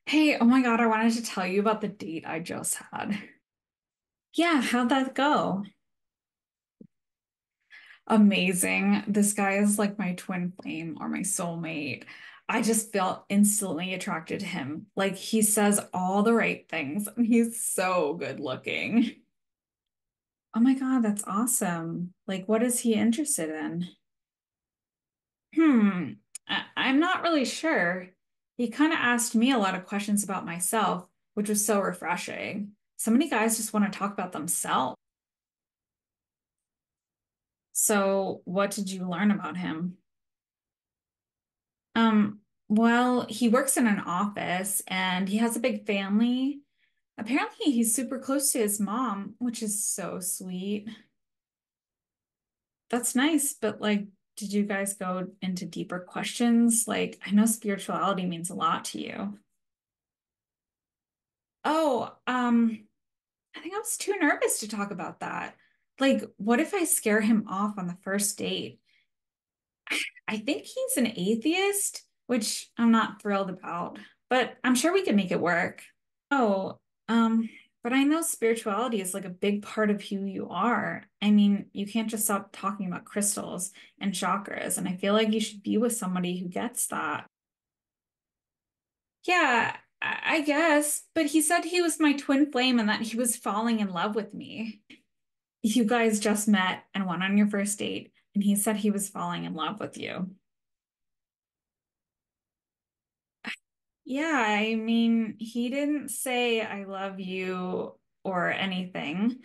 Hey, oh my God, I wanted to tell you about the date I just had. Yeah, how'd that go? Amazing. This guy is like my twin flame or my soulmate. I just felt instantly attracted to him. Like he says all the right things and he's so good looking. Oh my God, that's awesome. Like, what is he interested in? Hmm, I'm not really sure. He kind of asked me a lot of questions about myself, which was so refreshing. So many guys just want to talk about themselves. So, what did you learn about him? Well, he works in an office and he has a big family. Apparently, he's super close to his mom, which is so sweet. That's nice, but like, did you guys go into deeper questions? Like, I know spirituality means a lot to you. Oh, I think I was too nervous to talk about that. Like, what if I scare him off on the first date? I think he's an atheist, which I'm not thrilled about, but I'm sure we can make it work. Oh, um, but I know spirituality is like a big part of who you are. I mean, you can't just stop talking about crystals and chakras, and I feel like you should be with somebody who gets that. Yeah, I guess, but he said he was my twin flame and that he was falling in love with me. You guys just met and went on your first date, and he said he was falling in love with you. Yeah, I mean, he didn't say I love you or anything.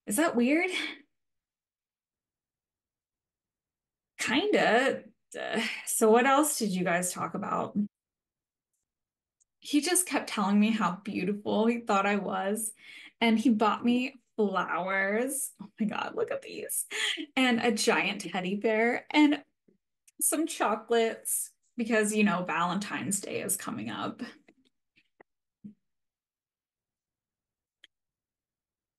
Is that weird? Kinda. So what else did you guys talk about? He just kept telling me how beautiful he thought I was, and he bought me flowers. Oh my God, look at these. And a giant teddy bear and some chocolates because, Valentine's Day is coming up.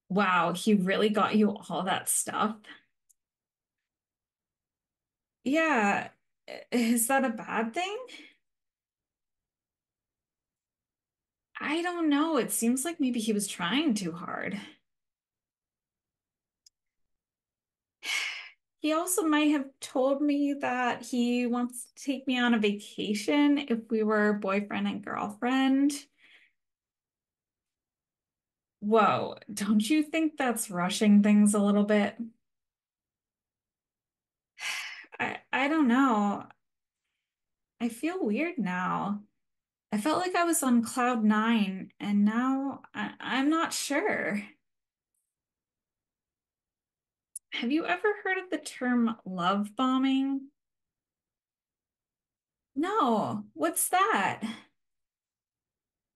Wow, he really got you all that stuff. Yeah, is that a bad thing? I don't know. It seems like maybe he was trying too hard. He also might have told me that he wants to take me on a vacation if we were boyfriend and girlfriend. Whoa, don't you think that's rushing things a little bit? I don't know. I feel weird now. I felt like I was on cloud nine, and now I'm not sure. Have you ever heard of the term love bombing? No, what's that?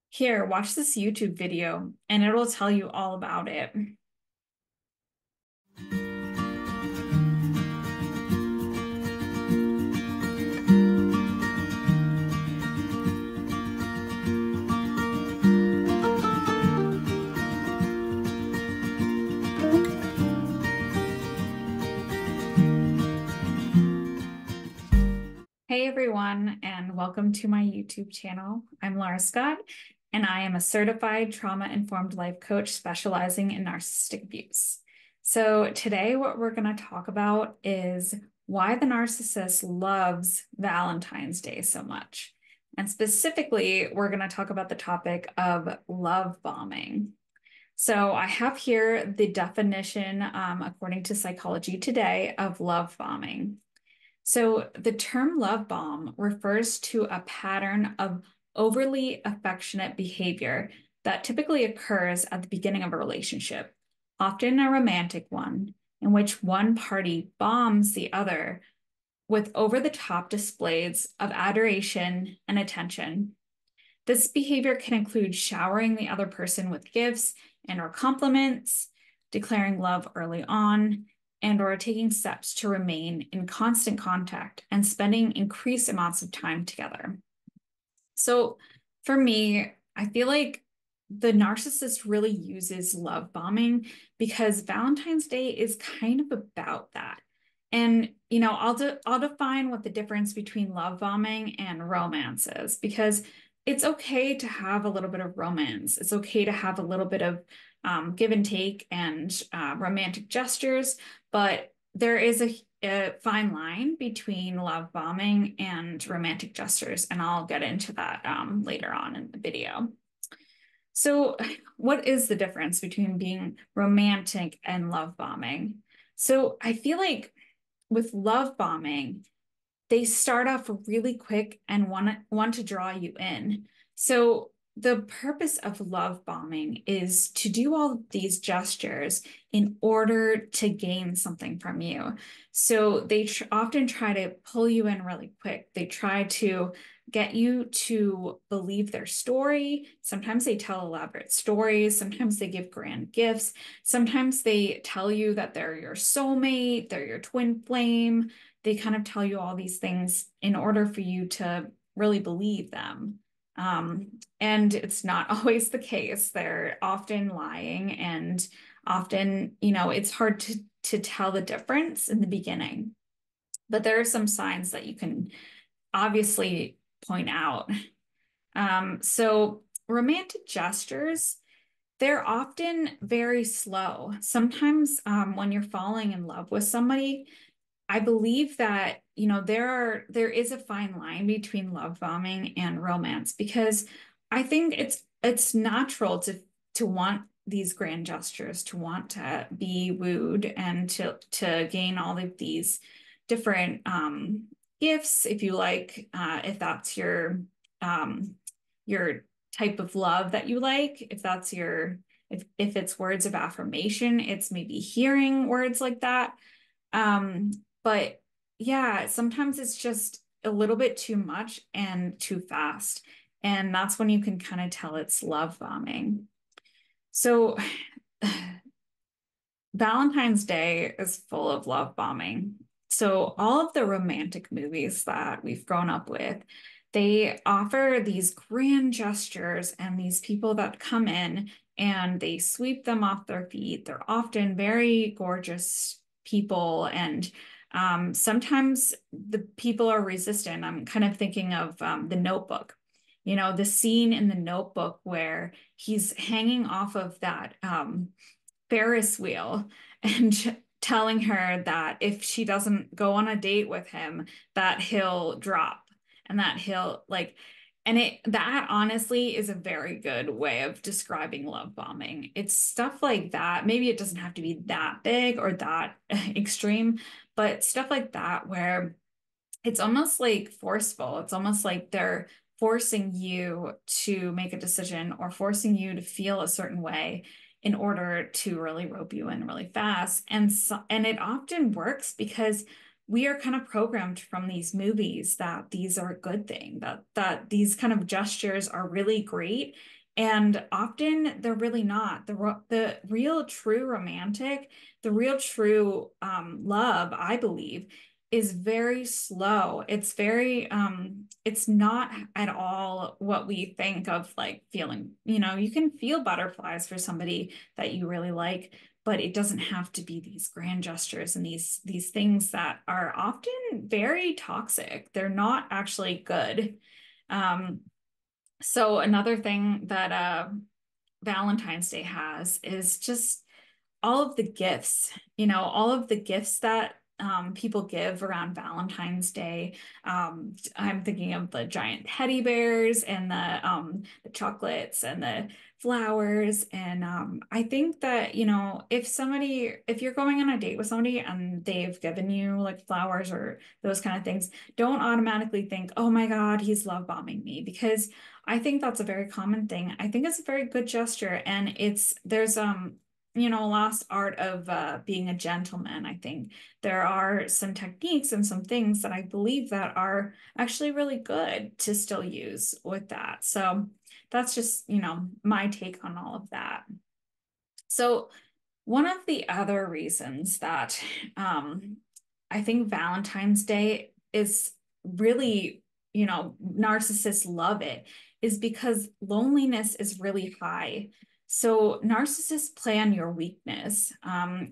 Here, watch this YouTube video and it'll tell you all about it. Hey everyone, and welcome to my YouTube channel. I'm Laura Scott, and I am a certified trauma-informed life coach specializing in narcissistic abuse. So today what we're going to talk about is why the narcissist loves Valentine's Day so much. And specifically, we're going to talk about the topic of love bombing. So I have here the definition, according to Psychology Today, of love bombing. So the term love bomb refers to a pattern of overly affectionate behavior that typically occurs at the beginning of a relationship, often a romantic one, in which one party bombs the other with over-the-top displays of adoration and attention. This behavior can include showering the other person with gifts and or compliments, declaring love early on, and or taking steps to remain in constant contact and spending increased amounts of time together. So for me, I feel like the narcissist really uses love bombing because Valentine's Day is kind of about that. And I'll define what the difference between love bombing and romance is because it's okay to have a little bit of romance. It's okay to have a little bit of give and take and romantic gestures, but there is a fine line between love bombing and romantic gestures, and I'll get into that later on in the video. So, what is the difference between being romantic and love bombing? So, I feel like with love bombing, they start off really quick and want to draw you in. So the purpose of love bombing is to do all these gestures in order to gain something from you. So they often try to pull you in really quick. They try to get you to believe their story. Sometimes they tell elaborate stories. Sometimes they give grand gifts. Sometimes they tell you that they're your soulmate, they're your twin flame. They kind of tell you all these things in order for you to really believe them. And it's not always the case. They're often lying, and often, it's hard to tell the difference in the beginning. But there are some signs that you can obviously point out. So romantic gestures, they're often very slow. Sometimes when you're falling in love with somebody, I believe that, there is a fine line between love bombing and romance, because I think it's natural to want these grand gestures, to want to be wooed and to gain all of these different gifts, if you like, if that's your type of love that you like, if that's if it's words of affirmation, it's maybe hearing words like that. But yeah, sometimes it's just a little bit too much and too fast. And that's when you can kind of tell it's love bombing. So Valentine's Day is full of love bombing. So all of the romantic movies that we've grown up with, they offer these grand gestures and these people that come in and they sweep them off their feet. They're often very gorgeous people, and sometimes the people are resistant. I'm kind of thinking of The Notebook. The scene in The Notebook where he's hanging off of that Ferris wheel and telling her that if she doesn't go on a date with him, that he'll drop, and that he'll like, and that honestly is a very good way of describing love bombing. It's stuff like that. Maybe it doesn't have to be that big or that extreme, but stuff like that where it's almost like forceful. It's almost like they're forcing you to make a decision or forcing you to feel a certain way in order to really rope you in really fast. And it often works because we are kind of programmed from these movies that these are a good thing, that these kind of gestures are really great. And often they're really not. The real true romantic, the real true love, I believe, is very slow. It's not at all what we think of like feeling. You can feel butterflies for somebody that you really like, but it doesn't have to be these grand gestures and these things that are often very toxic. They're not actually good. So another thing that Valentine's Day has is just all of the gifts, all of the gifts that people give around Valentine's Day. I'm thinking of the giant teddy bears and the chocolates and the flowers. And I think that, if you're going on a date with somebody and they've given you like flowers or those kind of things, don't automatically think, oh my God, he's love bombing me, because I think that's a very common thing. I think it's a very good gesture, and there's lost art of being a gentleman. I think there are some techniques and some things that I believe that are actually really good to still use with that. So that's just, my take on all of that. So one of the other reasons that I think Valentine's Day is really, narcissists love it, is because loneliness is really high. So narcissists play on your weakness.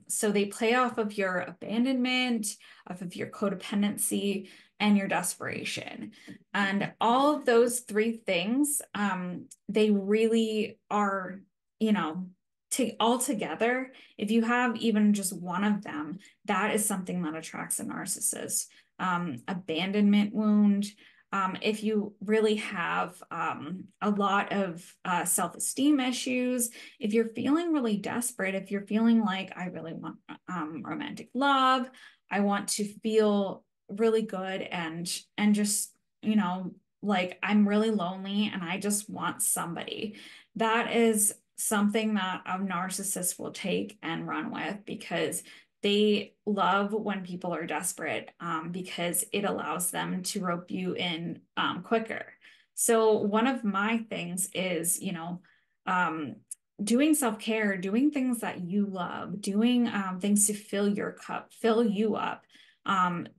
So they play off of your abandonment, off of your codependency. and your desperation. And all of those three things, they really are, you know, all together, if you have even just one of them, that is something that attracts a narcissist. Abandonment wound. If you really have a lot of self-esteem issues, if you're feeling really desperate, if you're feeling like I really want romantic love, I want to feel really good and just, like I'm really lonely and I just want somebody. That is something that a narcissist will take and run with because they love when people are desperate because it allows them to rope you in quicker. So one of my things is, um, doing self-care, doing things that you love, doing things to fill your cup, fill you up,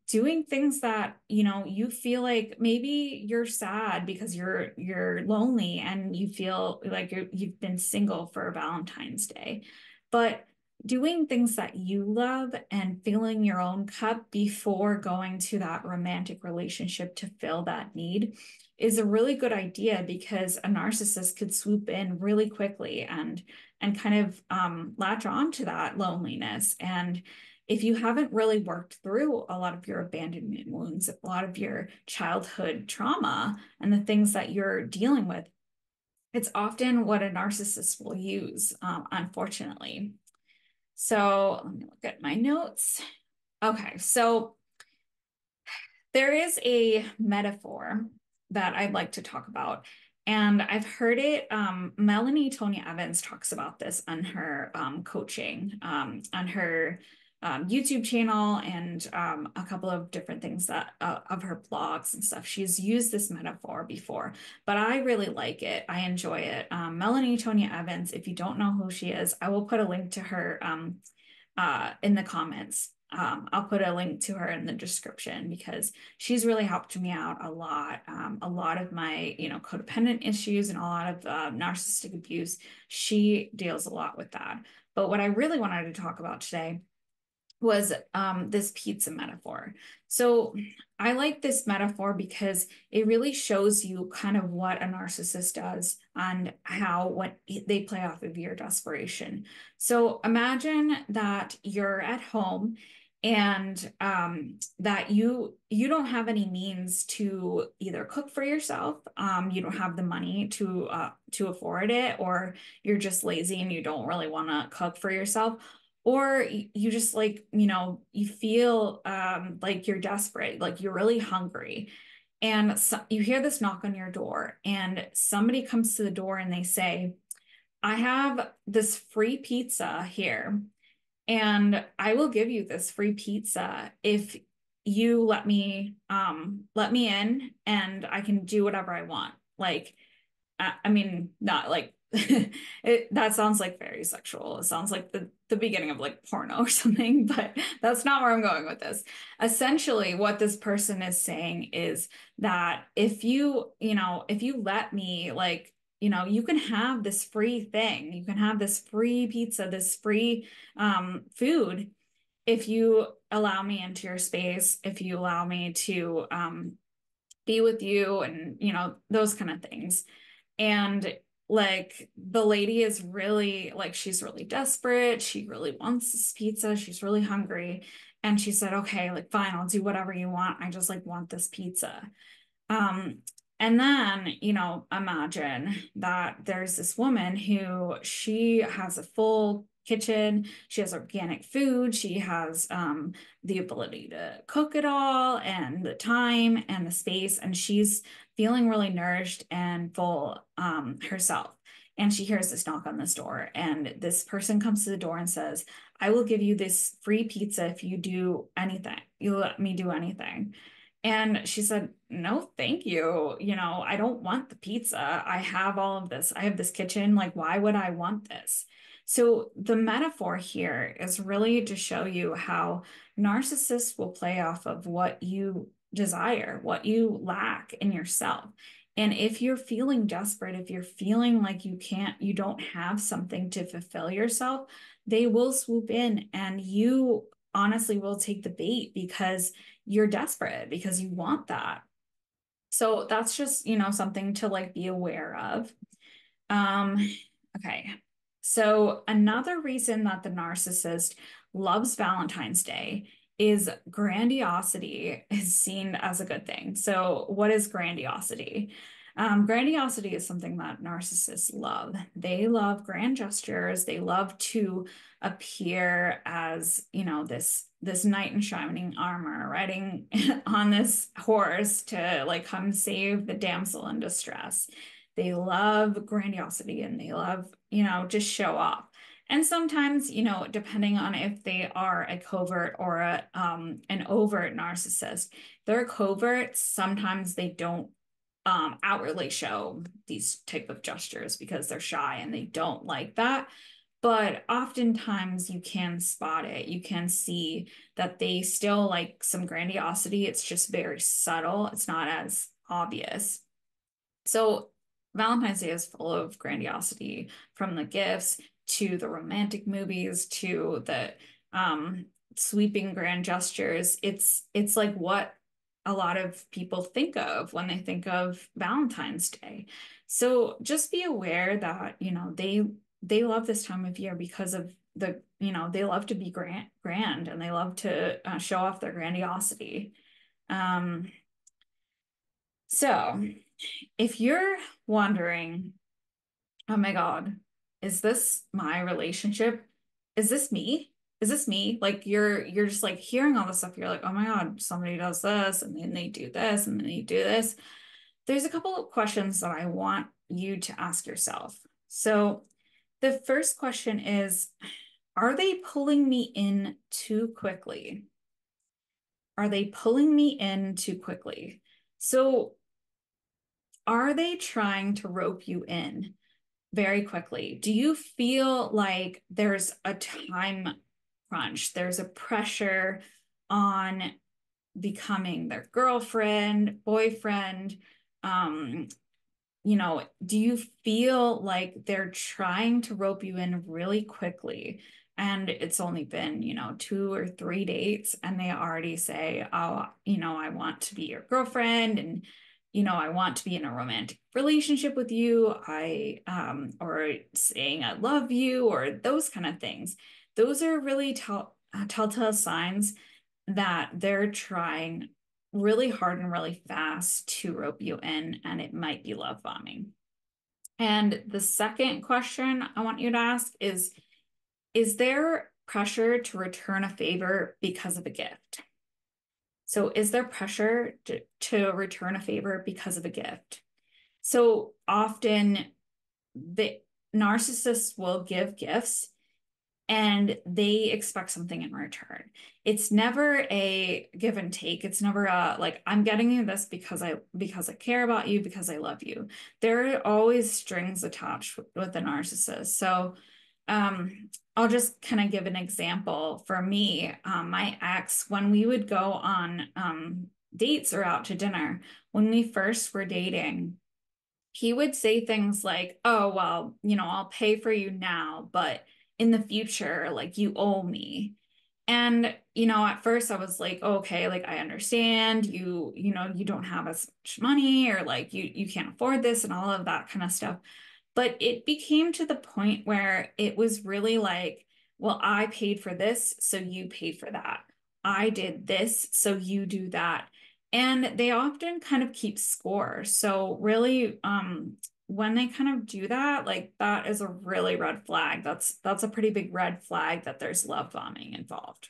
doing things that, you feel like maybe you're sad because you're lonely and you feel like you've been single for Valentine's Day. But doing things that you love and filling your own cup before going to that romantic relationship to fill that need is a really good idea because a narcissist could swoop in really quickly and kind of latch on to that loneliness. And if you haven't really worked through a lot of your abandonment wounds, a lot of your childhood trauma and the things that you're dealing with, it's often what a narcissist will use, unfortunately. So let me look at my notes. Okay, so there is a metaphor that I'd like to talk about, and I've heard it. Melanie Tonya Evans talks about this on her coaching, on her YouTube channel, and a couple of different things that of her blogs and stuff. She's used this metaphor before, but I really like it. I enjoy it. Melanie Tonya Evans, if you don't know who she is, I will put a link to her in the comments. I'll put a link to her in the description because she's really helped me out a lot. A lot of my, codependent issues and a lot of narcissistic abuse, she deals a lot with that. But what I really wanted to talk about today was this pizza metaphor. So I like this metaphor because it really shows you kind of what a narcissist does and how what they play off of your desperation. So imagine that you're at home and that you don't have any means to either cook for yourself, you don't have the money to afford it, or you're just lazy and you don't really want to cook for yourself, or you just like, you feel like you're desperate, like you're really hungry. And so you hear this knock on your door, and somebody comes to the door and they say, I have this free pizza here, and I will give you this free pizza if you let me in and I can do whatever I want. Like, I mean, not like that sounds like very sexual. It sounds like the beginning of like porno or something, but that's not where I'm going with this. Essentially, what this person is saying is that if you let me, like, you can have this free thing, you can have this free pizza, this free food if you allow me into your space, if you allow me to be with you and those kind of things. And like the lady is really like, she's really desperate. She really wants this pizza. She's really hungry. And she said, okay, like, fine, I'll do whatever you want. I just like want this pizza. Um, and then, imagine that there's this woman who she has a full kitchen, she has organic food, she has the ability to cook it all and the time and the space, and she's feeling really nourished and full herself. And she hears this knock on this door, and this person comes to the door and says, I will give you this free pizza if you do anything. You let me do anything. And she said, no, thank you. I don't want the pizza. I have all of this. I have this kitchen. Like, why would I want this? So the metaphor here is really to show you how narcissists will play off of what you desire, what you lack in yourself. And if you're feeling desperate, if you're feeling like you don't have something to fulfill yourself, they will swoop in and honestly will take the bait because you're desperate, because you want that. So that's just, something to like be aware of. Um, okay. So another reason that the narcissist loves Valentine's Day is grandiosity is seen as a good thing. So what is grandiosity? Grandiosity is something that narcissists love. They love grand gestures. They love to appear as, this knight in shining armor riding on this horse to like come save the damsel in distress. They love grandiosity and they love, just show off. And sometimes, depending on if they are a covert or an overt narcissist, they're covert, sometimes they don't outwardly show these type of gestures because they're shy and they don't like that. But oftentimes you can spot it. You can see that they still like some grandiosity. It's just very subtle. It's not as obvious. So Valentine's Day is full of grandiosity, from the gifts to the romantic movies to the sweeping grand gestures. It's like what a lot of people think of when they think of Valentine's Day. So just be aware that, they love this time of year because of they love to be grand and they love to show off their grandiosity. Um, so if you're wondering, oh my God, is this my relationship? Is this me? Is this me? Like you're just like hearing all this stuff. You're like, oh my God, somebody does this and then they do this and then they do this. There's a couple of questions that I want you to ask yourself. So the first question is, are they pulling me in too quickly? Are they pulling me in too quickly? So are they trying to rope you in very quickly? Do you feel like there's a time crunch? There's a pressure on becoming their girlfriend, boyfriend? Um, do you feel like they're trying to rope you in really quickly? And it's only been, 2 or 3 dates, and they already say, oh, I want to be your girlfriend, and, I want to be in a romantic relationship with you. Or saying I love you, or those kind of things. Those are really telltale signs that they're trying really hard and really fast to rope you in, and it might be love bombing. And the second question I want you to ask is there pressure to return a favor because of a gift? So is there pressure to return a favor because of a gift? So often the narcissists will give gifts and they expect something in return. It's never a give and take. It's never a like, I'm getting you this because I care about you, because I love you. There are always strings attached with the narcissist. So I'll just kind of give an example. For me, my ex, when we would go on dates or out to dinner, when we first were dating, he would say things like, oh, well, I'll pay for you now, but in the future, like you owe me. And, at first I was like, okay, like I understand you don't have as much money, or like you can't afford this and all of that kind of stuff. But it became to the point where it was really like, well, I paid for this, so you paid for that. I did this, so you do that. And they often kind of keep score. So really, when they kind of do that, like that is a really red flag. That's a pretty big red flag that there's love bombing involved.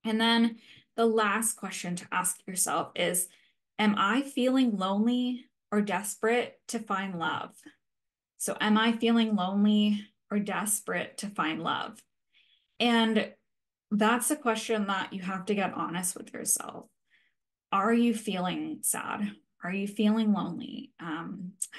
And then the last question to ask yourself is, am I feeling lonely or desperate to find love? So am I feeling lonely or desperate to find love? And that's a question that you have to get honest with yourself. Are you feeling sad? Are you feeling lonely?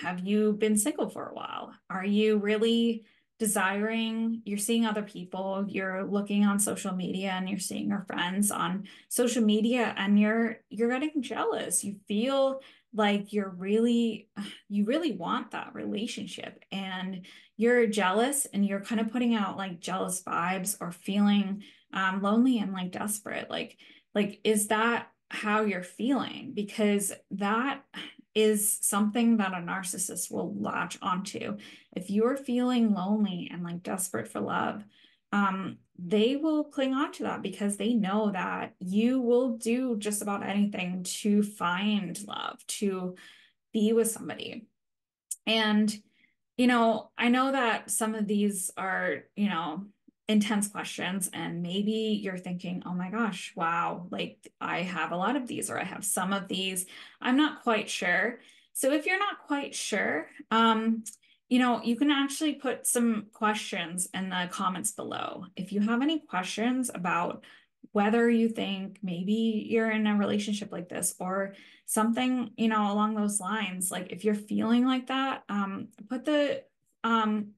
Have you been single for a while? Are you really desiring, you're seeing other people, you're looking on social media and you're seeing your friends on social media and you're getting jealous. You feel like you really want that relationship and you're jealous and you're kind of putting out like jealous vibes or feeling lonely and like desperate. Like, is that how you're feeling? Because that is something that a narcissist will latch onto. If you're feeling lonely and like desperate for love, they will cling on to that because they know that you will do just about anything to find love, to be with somebody. And, I know that some of these are, intense questions, and maybe you're thinking, oh my gosh, wow, like I have a lot of these, or I have some of these. I'm not quite sure. So if you're not quite sure, you can actually put some questions in the comments below. If you have any questions about whether you think maybe you're in a relationship like this or something, along those lines, like if you're feeling like that,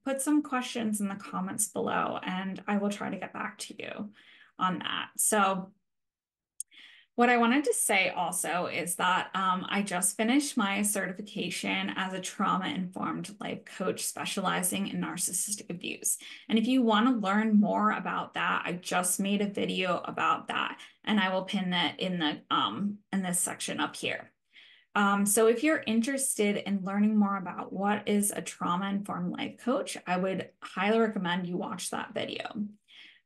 put some questions in the comments below and I will try to get back to you on that. So what I wanted to say also is that I just finished my certification as a trauma-informed life coach specializing in narcissistic abuse. And if you want to learn more about that, I just made a video about that, and I will pin that in this section up here. So if you're interested in learning more about what is a trauma-informed life coach, I would highly recommend you watch that video.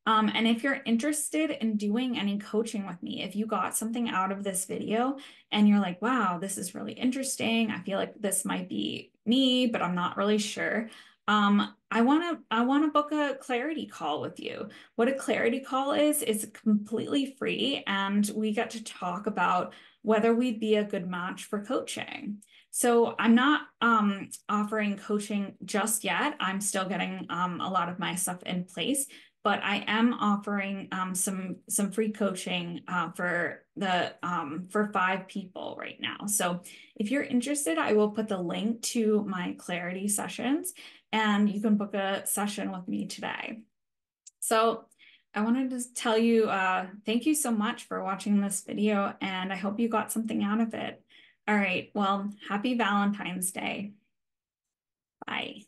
And if you're interested in doing any coaching with me, if you got something out of this video and you're like, wow, this is really interesting, I feel like this might be me, but I'm not really sure. I want to book a clarity call with you. What a clarity call is completely free, and we get to talk about whether we'd be a good match for coaching. So I'm not offering coaching just yet. I'm still getting a lot of my stuff in place, but I am offering some free coaching for 5 people right now. So if you're interested, I will put the link to my clarity sessions, and you can book a session with me today. So I wanted to tell you, thank you so much for watching this video, and I hope you got something out of it. All right, well, happy Valentine's Day. Bye.